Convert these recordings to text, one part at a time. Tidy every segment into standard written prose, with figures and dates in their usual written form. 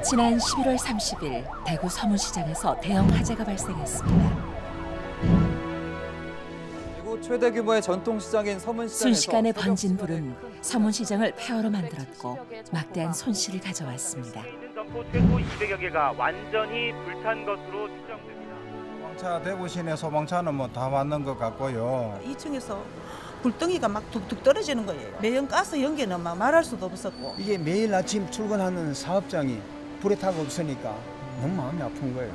지난 11월 30일 대구 서문시장에서 대형 화재가 발생했습니다. 대구 최대 규모의 전통시장인 서문시장에서 순식간에 번진 불은 서문시장을 폐허로 만들었고 막대한 손실을 가져왔습니다. 점포 최소 200여 개가 완전히 불탄 것으로 추정됩니다. 소방차 대구 시내 소방차는 뭐 다 왔는 것 같고요. 2층에서 불덩이가 막 툭툭 떨어지는 거예요. 매연 가스 연기는 막 말할 수도 없었고. 이게 매일 아침 출근하는 사업장이 불에 타고 없으니까 너무 마음이 아픈 거예요.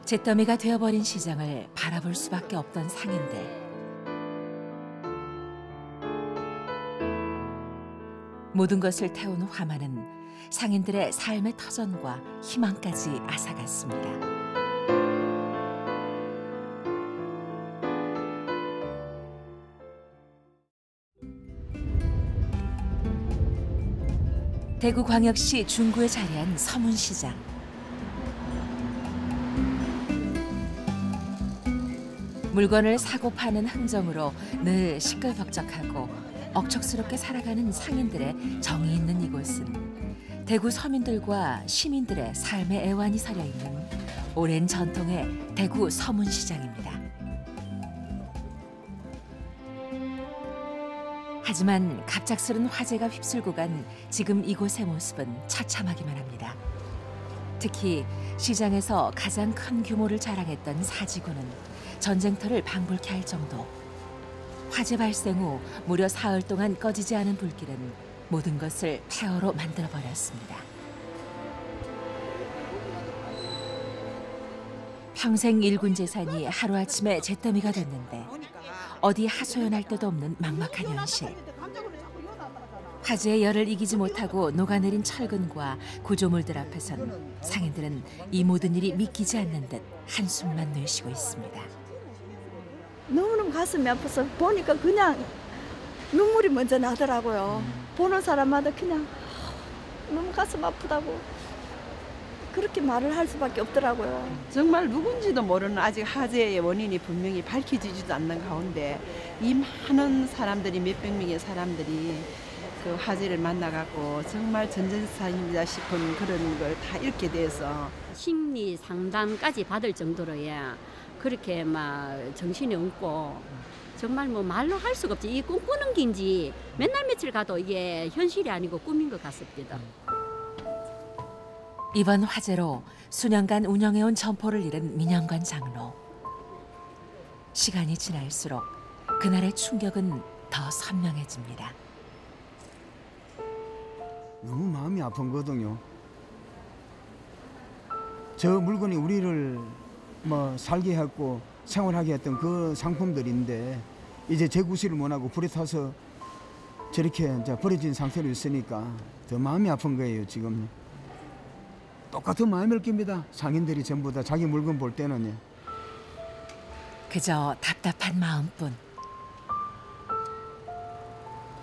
잿더미가 되어버린 시장을 바라볼 수밖에 없던 상인들. 모든 것을 태운 화만은 상인들의 삶의 터전과 희망까지 앗아갔습니다. 대구광역시 중구에 자리한 서문시장. 물건을 사고 파는 흥정으로 늘 시끌벅적하고 억척스럽게 살아가는 상인들의 정이 있는 이곳은 대구 서민들과 시민들의 삶의 애환이 서려있는 오랜 전통의 대구 서문시장입니다. 하지만 갑작스런 화재가 휩쓸고 간 지금 이곳의 모습은 처참하기만 합니다. 특히 시장에서 가장 큰 규모를 자랑했던 사지구는 전쟁터를 방불케 할 정도. 화재 발생 후 무려 사흘 동안 꺼지지 않은 불길은 모든 것을 폐허로 만들어버렸습니다. 평생 일군 재산이 하루아침에 잿더미가 됐는데 어디 하소연할 데도 없는 막막한 현실. 화재의 열을 이기지 못하고 녹아내린 철근과 구조물들 앞에선 상인들은 이 모든 일이 믿기지 않는 듯 한숨만 내쉬고 있습니다. 너무너무 가슴이 아파서 보니까 그냥 눈물이 먼저 나더라고요. 보는 사람마다 그냥 너무 가슴 아프다고 그렇게 말을 할 수밖에 없더라고요. 정말 누군지도 모르는 아직 화재의 원인이 분명히 밝혀지지도 않는 가운데 이 많은 사람들이 몇백 명의 사람들이 그 화재를 만나갖고 정말 전전사입니다 싶은 그런 걸 다 읽게 돼서 심리 상담까지 받을 정도로야 그렇게 막 정신이 없고 정말 뭐 말로 할 수가 없지. 이 꿈꾸는 긴지 맨날 며칠 가도 이게 현실이 아니고 꿈인 것 같습니다. 이번 화재로 수년간 운영해온 점포를 잃은 민영관 장로. 시간이 지날수록 그날의 충격은 더 선명해집니다. 너무 마음이 아픈 거거든요. 저 물건이 우리를 뭐 살게 했고 생활하게 했던 그 상품들인데 이제 재구실을 못하고 불에 타서 저렇게 이제 버려진 상태로 있으니까 더 마음이 아픈 거예요. 지금 똑같은 마음일 겁니다. 상인들이 전부 다 자기 물건 볼 때는요. 그저 답답한 마음뿐.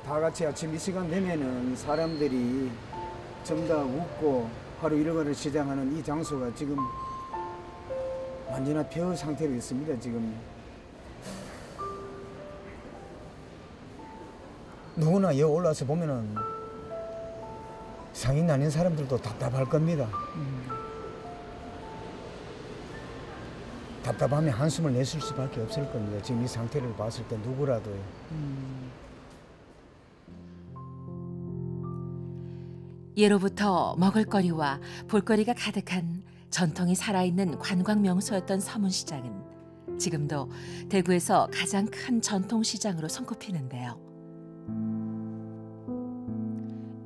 다 같이 아침 이 시간 되면은 사람들이 전부 다 웃고 하루 일과를 시작하는 이 장소가 지금 완전한 폐허 상태로 있습니다. 지금 누구나 여기 올라와서 보면은 상인 아닌 사람들도 답답할 겁니다. 답답하면 한숨을 내쉴 수밖에 없을 겁니다. 지금 이 상태를 봤을 때 누구라도요. 예로부터 먹을거리와 볼거리가 가득한 전통이 살아있는 관광 명소였던 서문시장은 지금도 대구에서 가장 큰 전통시장으로 손꼽히는데요.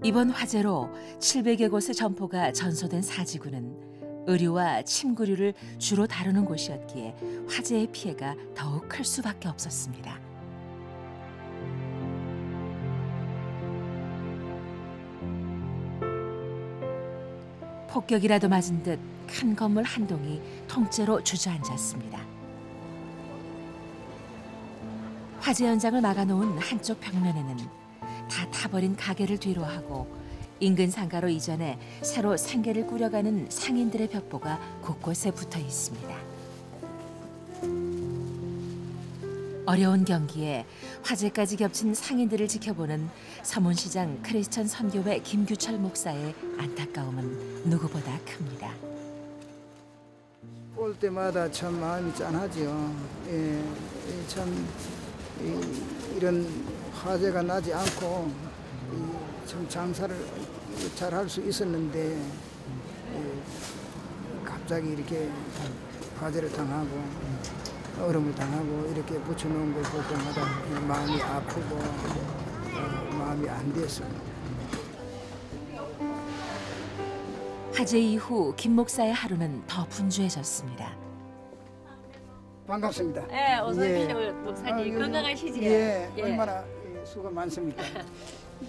이번 화재로 700여 곳의 점포가 전소된 사지구는 의류와 침구류를 주로 다루는 곳이었기에 화재의 피해가 더욱 클 수밖에 없었습니다. 폭격이라도 맞은 듯 큰 건물 한 동이 통째로 주저앉았습니다. 화재 현장을 막아놓은 한쪽 벽면에는 다 타버린 가게를 뒤로하고 인근 상가로 이전해 새로 생계를 꾸려가는 상인들의 벽보가 곳곳에 붙어 있습니다. 어려운 경기에 화재까지 겹친 상인들을 지켜보는 서문시장 크리스천 선교회 김규철 목사의 안타까움은 누구보다 큽니다. 볼 때마다 참 마음이 짠하지요. 예, 참 이런 화재가 나지 않고 참 장사를 잘 할 수 있었는데 갑자기 이렇게 화재를 당하고 얼음을 당하고 이렇게 붙여놓은 걸 볼 때마다 마음이 아프고 마음이 안 됐습니다. 화재 이후 김 목사의 하루는 더 분주해졌습니다. 반갑습니다. 네, 어서 예. 오십시오, 목사님. 건강하시지? 예, 얼마나 수고 많습니까?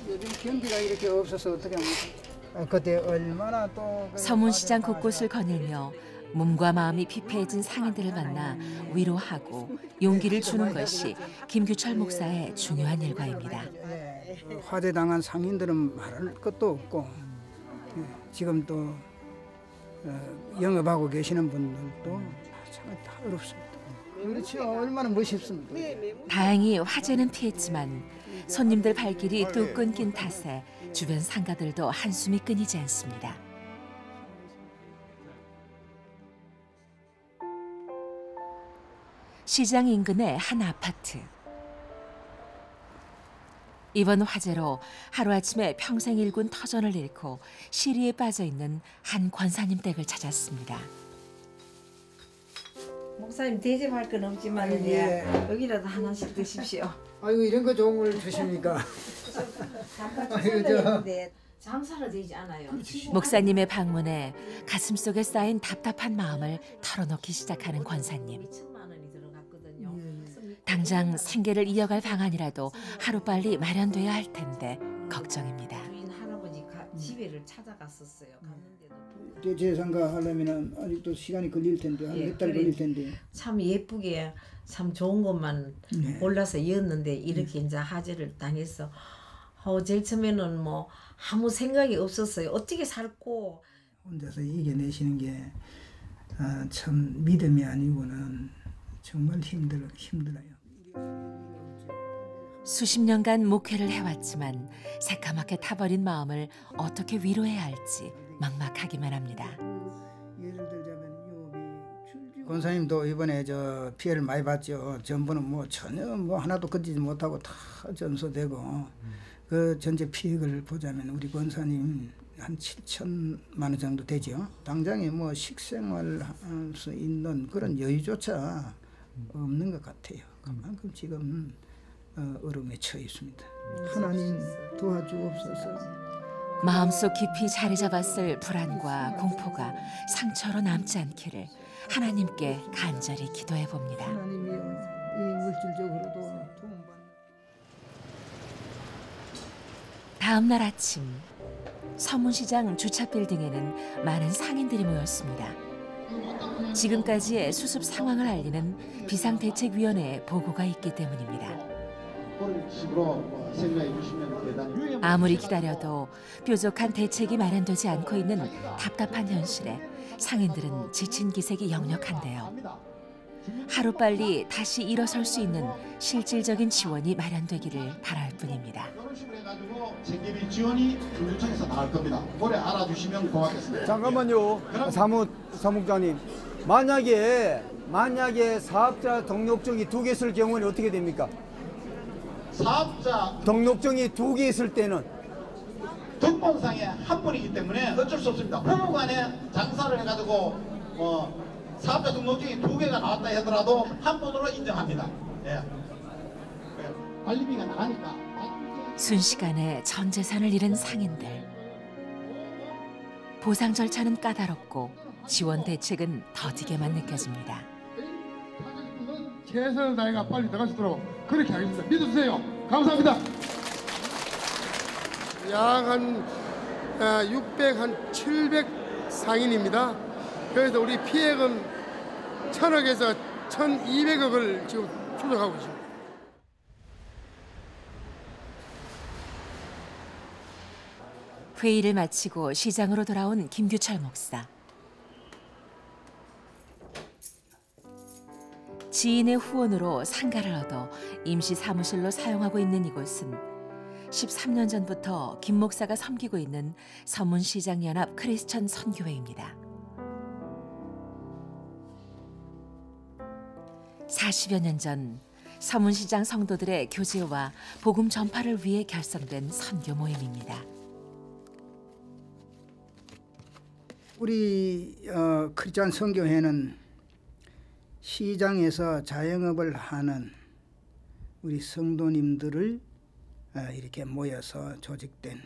요즘 경기가 이렇게 없어서 어떻게 합니까? 그때 얼마나 또 서문시장 곳곳을 거닐며 몸과 마음이 피폐해진 상인들을 만나 위로하고 용기를 주는 것이 김규철 목사의 중요한 일과입니다. 화재 당한 상인들은 말할 것도 없고 지금 또 영업하고 계시는 분들도 참 다 어렵습니다. 그렇죠. 얼마나 멋있습니까? 다행히 화재는 피했지만 손님들 발길이 뚝 끊긴 탓에 주변 상가들도 한숨이 끊이지 않습니다. 시장 인근의 한 아파트. 이번 화재로 하루아침에 평생 일군 터전을 잃고 시리에 빠져 있는 한 권사님 댁을 찾았습니다. 목사님 대접할 건 없지만 예. 여기라도 하나씩 드십시오. 아이고 이런 거 좋은 걸 주십니까? 근데 장사로 되지 않아요. 목사님의 방문에 가슴속에 쌓인 답답한 마음을 털어놓기 시작하는 권사님. 2천만 원이 들어갔거든요. 당장 생계를 이어갈 방안이라도 하루빨리 마련돼야 할 텐데 걱정입니다. 주인 할아버지 집에를 찾아갔었어요. 갔는데도 대제상가 하려면 아직도 시간이 걸릴 텐데 한 몇 달 걸릴 텐데. 참 예쁘게 참 좋은 것만 골라서 이었는데 이렇게 이제 화재를 당해서 제일 처음에는 뭐 아무 생각이 없었어요. 어떻게 살고 혼자서 이겨내시는 게 참 믿음이 아니고는 정말 힘들어요. 수십 년간 목회를 해왔지만 새까맣게 타버린 마음을 어떻게 위로해야 할지 막막하기만 합니다. 예를 들자면 권사님도 이번에 저 피해를 많이 봤죠. 전부는 뭐 전혀 뭐 하나도 건지지 못하고 다 전소되고 그 전체 피해를 보자면 우리 권사님 한 7천만 원 정도 되죠. 당장에 뭐 식생활 할 수 있는 그런 여유조차 없는 것 같아요. 그만큼 지금 어려움에 처해 있습니다. 하나님 도와주옵소서. 마음속 깊이 자리 잡았을 불안과 공포가 상처로 남지 않기를 하나님께 간절히 기도해 봅니다. 하나님이여 이 물질적으로도 도움받는. 다음 날 아침 서문시장 주차 빌딩에는 많은 상인들이 모였습니다. 지금까지의 수습 상황을 알리는 비상대책위원회의 보고가 있기 때문입니다. 아무리 기다려도 뾰족한 대책이 마련되지 않고 있는 답답한 현실에 상인들은 지친 기색이 역력한데요. 하루빨리 다시 일어설 수 있는 실질적인 지원이 마련되기를 바랄 뿐입니다. 이런 식으로 해가지고 생계비 지원이 중주청에서 나올 겁니다. 올해 알아주시면 고맙겠습니다. 잠깐만요. 사무장님. 만약에 사업자 등록증이 2개 있을 경우는 어떻게 됩니까? 사업자 등록증이 2개 있을 때는 등본상에 한 분이기 때문에 어쩔 수 없습니다. 부부간에 장사를 해가지고 사업자 등록증이 2개가 나왔다 하더라도 한 분으로 인정합니다. 예. 관리비가 나가니까. 순식간에 전 재산을 잃은 상인들. 보상 절차는 까다롭고 지원 대책은 더디게만 느껴집니다. 최선을 다해가 빨리 나갈 수 있도록 그렇게 하겠습니다. 믿어주세요. 감사합니다. 약 한 600, 700 상인입니다. 그래서 우리 피해금 1,000억에서 1,200억을 지금 추적하고 있습니다. 회의를 마치고 시장으로 돌아온 김규철 목사. 지인의 후원으로 상가를 얻어 임시 사무실로 사용하고 있는 이곳은 13년 전부터 김 목사가 섬기고 있는 서문시장연합 크리스천 선교회입니다. 40여 년 전 서문시장 성도들의 교제와 복음 전파를 위해 결성된 선교 모임입니다. 우리 크리스천 선교회는 시장에서 자영업을 하는 우리 성도님들을 이렇게 모여서 조직된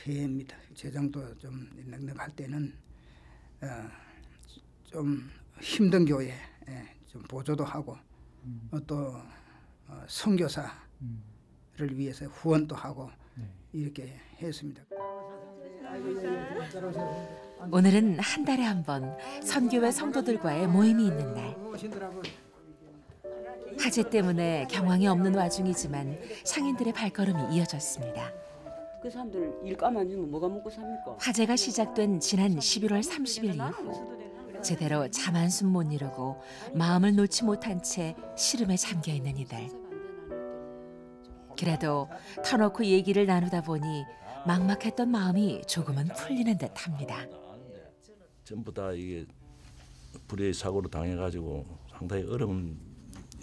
회입니다. 재정도 좀 넉넉할 때는 좀 힘든 교회 좀 보조도 하고 또 선교사를 위해서 후원도 하고 이렇게 했습니다. 오늘은 한 달에 한 번 선교회 성도들과의 모임이 있는 날. 화재 때문에 경황이 없는 와중이지만 상인들의 발걸음이 이어졌습니다. 그 사람들 일감 안 주면 뭐가 먹고 삽니까? 화재가 시작된 지난 11월 30일 이후 제대로 잠 한숨 못 이루고 마음을 놓지 못한 채 시름에 잠겨 있는 이들. 그래도 터놓고 얘기를 나누다 보니 막막했던 마음이 조금은 풀리는 듯합니다. 전부 다 이게 불의 사고로 당해가지고 상당히 어려운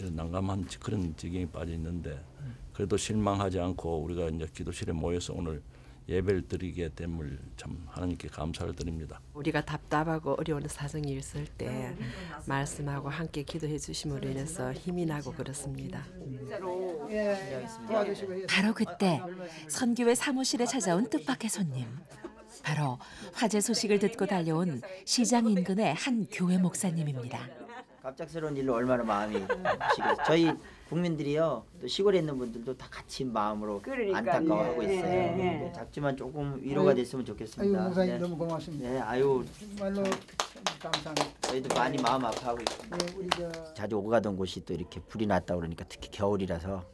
난감한 그런 지경에 빠져 있는데 그래도 실망하지 않고 우리가 이제 기도실에 모여서 오늘 예배를 드리게 됨을 참 하나님께 감사를 드립니다. 우리가 답답하고 어려운 사정이 있을 때 말씀하고 함께 기도해 주심으로 인해서 힘이 나고 그렇습니다. 바로 그때 선교회 사무실에 찾아온 뜻밖의 손님. 바로 화재 소식을 듣고 달려온 시장 인근의 한 교회 목사님입니다. 갑작스러운 일로 얼마나 마음이 아프시겠어요. 저희 국민들이요, 또 시골에 있는 분들도 다 같이 마음으로 안타까워하고 있어요. 작지만 조금 위로가 됐으면 좋겠습니다. 아유, 목사님 너무 고맙습니다. 네, 아유 정말로 감사합니다. 저희도 많이 마음 아파하고 있습니다. 자주 오고 가던 곳이 또 이렇게 불이 났다 그러니까 특히 겨울이라서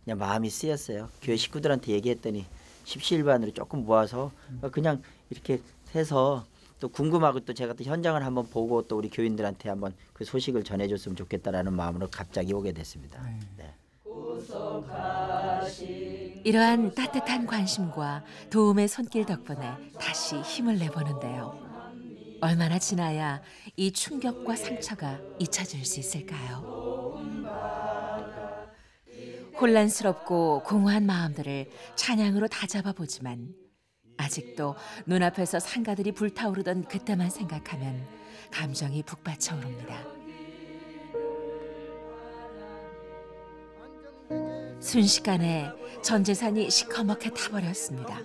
그냥 마음이 쓰였어요. 교회 식구들한테 얘기했더니 십시일반으로 조금 모아서 그냥 이렇게 해서 또 궁금하고 또 제가 또 현장을 한번 보고 또 우리 교인들한테 한번 그 소식을 전해줬으면 좋겠다라는 마음으로 갑자기 오게 됐습니다. 네. 이러한 따뜻한 관심과 도움의 손길 덕분에 다시 힘을 내보는데요. 얼마나 지나야 이 충격과 상처가 잊혀질 수 있을까요? 혼란스럽고 공허한 마음들을 찬양으로 다잡아보지만 아직도 눈앞에서 상가들이 불타오르던 그때만 생각하면 감정이 북받쳐 오릅니다. 순식간에 전 재산이 시커멓게 타버렸습니다.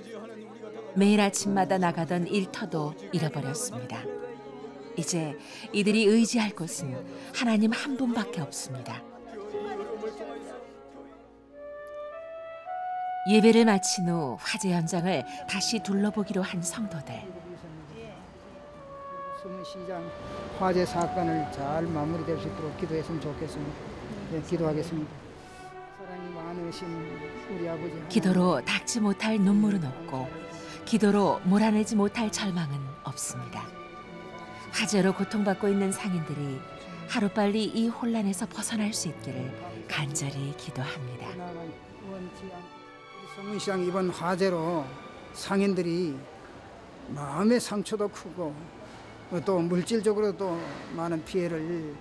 매일 아침마다 나가던 일터도 잃어버렸습니다. 이제 이들이 의지할 곳은 하나님 한 분밖에 없습니다. 예배를 마친 후 화재 현장을 다시 둘러보기로 한 성도들. 서문시장 화재 사건을 잘 마무리될 수 있도록 기도했으면 좋겠습니다. 네, 기도하겠습니다. 사랑이 많으신 우리 아버지. 기도로 닦지 못할 눈물은 없고 기도로 몰아내지 못할 절망은 없습니다. 화재로 고통받고 있는 상인들이 하루빨리 이 혼란에서 벗어날 수 있기를 간절히 기도합니다. 서문시장 이번 화재로 상인들이 마음의 상처도 크고 또 물질적으로도 많은 피해를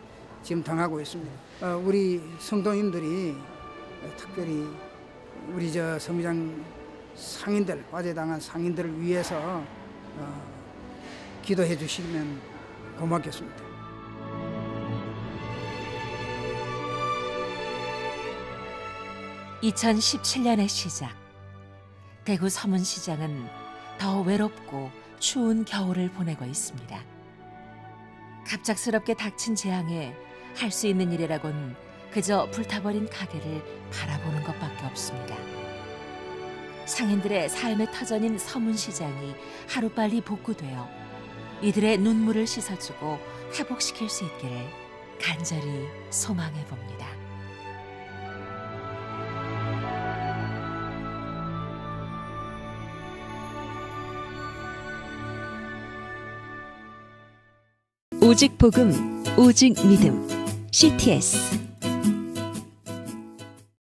지금 당하고 있습니다. 우리 성도님들이 특별히 우리 저 서문시장 상인들, 화재당한 상인들을 위해서 기도해 주시면 고맙겠습니다. (2017년의) 시작. 대구 서문시장은 더 외롭고 추운 겨울을 보내고 있습니다. 갑작스럽게 닥친 재앙에 할 수 있는 일이라곤 그저 불타버린 가게를 바라보는 것밖에 없습니다. 상인들의 삶의 터전인 서문시장이 하루빨리 복구되어 이들의 눈물을 씻어주고 회복시킬 수 있기를 간절히 소망해 봅니다. 오직 복음, 오직 믿음. CTS